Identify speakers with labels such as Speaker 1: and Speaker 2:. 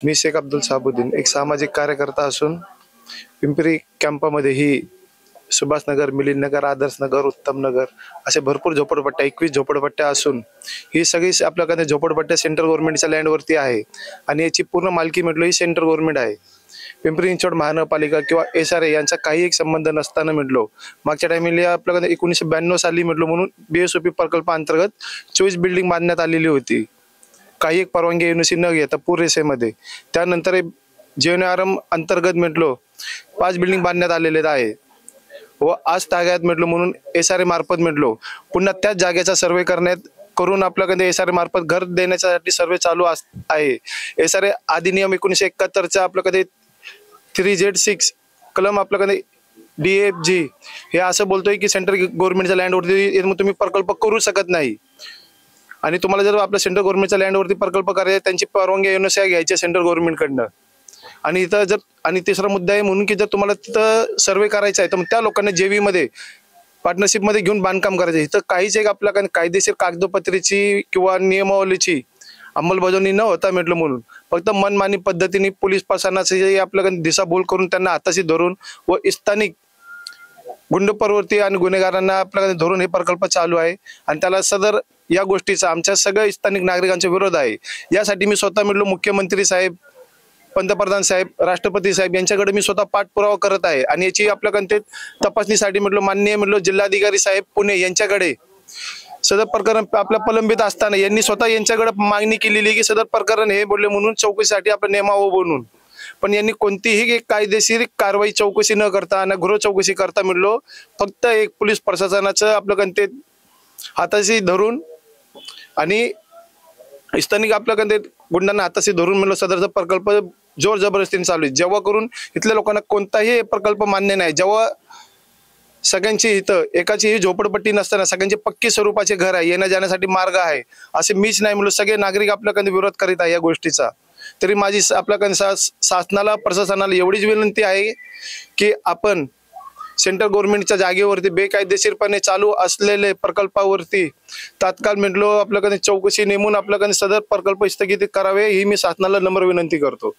Speaker 1: मी शेख अब्दुल साबुद्दीन एक सामाजिक कार्यकर्ता असून पिंपरी कॅम्पामध्ये ही सुभाषनगर, मिलिंदनगर, आदर्शनगर, उत्तमनगर असे भरपूर झोपडपट्ट्या 21 झोपडपट्ट्या असून ही सगळी आपल्याकडे झोपडपट्ट्या सेंट्रल गव्हर्नमेंटच्या लँडवरती आहे आणि याची पूर्ण मालकी म्हटलं ही सेंट्रल गव्हर्नमेंट आहे। पिंपरी चिंचवड महानगरपालिका किंवा SRA यांचा काही एक संबंध नसताना म्हटलो मागच्या टायमिंगला आपल्याकडे 1992 साली म्हटलो म्हणून BSOP प्रकल्प अंतर्गत 24 बिल्डिंग बांधण्यात आलेली होती, काही एक परवानगी NOC न घेता पूर रेषेमध्ये। त्यानंतर JNRM अंतर्गत म्हटलो 5 बिल्डिंग बांधण्यात आलेले आहे व आज ताग्यात म्हटलो म्हणून SRA मार्फत म्हटलो पुन्हा त्याच जागेचा सर्वे करण्यात करून आपल्याकडे SRA मार्फत घर देण्यासाठी सर्वे चालू आहे। SRA अधिनियम 1971 आपल्याकडे 3Z6 कलम आपल्याकडे DFG हे असं बोलतोय की सेंट्रल गव्हर्नमेंटच्या लँडवरती तुम्ही प्रकल्प करू शकत नाही आणि तुम्हाला जर आपल्या सेंट्रल गव्हर्नमेंटच्या लँडवरती प्रकल्प करायचे त्यांची परवानगी NOC घ्यायची सेंट्रल गव्हर्नमेंटकडनं। आणि इथं जर आणि तिसरा मुद्दा आहे म्हणून की जर तुम्हाला तिथं सर्वे करायचा आहे तर त्या लोकांना JV मध्ये पार्टनरशिप मध्ये घेऊन बांधकाम करायचं। इथं काहीच एक आपल्याकडे कायदेशीर कागदपत्रीची किंवा नियमावलीची अंमलबजावणी न होता म्हटलं म्हणून फक्त मनमानी पद्धतीने पोलीस प्रशासनाची आपल्याकडे दिशाभूल करून त्यांना हाताशी धरून व स्थानिक गुंड प्रवृत्ती आणि गुन्हेगारांना आपल्याकडे धरून हे प्रकल्प चालू आहे आणि त्याला सदर या गोष्टीचा आमच्या सगळ्या स्थानिक नागरिकांचा विरोध आहे। यासाठी मी स्वतः म्हटलो मुख्यमंत्री साहेब, पंतप्रधान साहेब, राष्ट्रपती साहेब यांच्याकडे मी स्वतः पाठपुरावा करत आहे आणि याची आपल्याकडे तपासणीसाठी म्हटलो माननीय म्हटलो जिल्हाधिकारी साहेब पुणे यांच्याकडे सदर प्रकरण आपल्या प्रलंबित असताना यांनी स्वतः यांच्याकडे मागणी केलेली की सदर प्रकरण हे बोलले म्हणून चौकशीसाठी आपण नेमावं बनवून, पण यांनी कोणतीही कायदेशीर कारवाई चौकशी न करता ना गृह चौकशी करता म्हटलो फक्त एक पोलीस प्रशासनाचं आपल्याकडे हाताशी धरून आणि स्थानिक आपल्याकडे गुंडांना हाताशी धरून म्हणलं सदरचा प्रकल्प जोर जबरदस्तीने चालू आहे। जेव्हा करून इथल्या लोकांना कोणताही प्रकल्प मान्य नाही, जेव्हा सगळ्यांची इथं एकाची ही झोपडपट्टी नसताना सगळ्यांचे पक्की स्वरूपाचे घर आहे, येण्या जाण्यासाठी मार्ग आहे, असे मीच नाही म्हणलं सगळे नागरिक आपल्याकडे विरोध करीत आहे या गोष्टीचा। तरी माझी आपल्याकडे शासनाला प्रशासनाला एवढीच विनंती आहे की आपण सेंट्रल गव्हर्नमेंटच्या जागेवरती बेकायदेशीरपणे चालू असलेले प्रकल्पावरती तात्काळ म्हटलो आपल्याकडे चौकशी नेमून आपल्याकडे सदर प्रकल्प स्थगित करावे ही मी शासनाला नम्र विनंती करतो।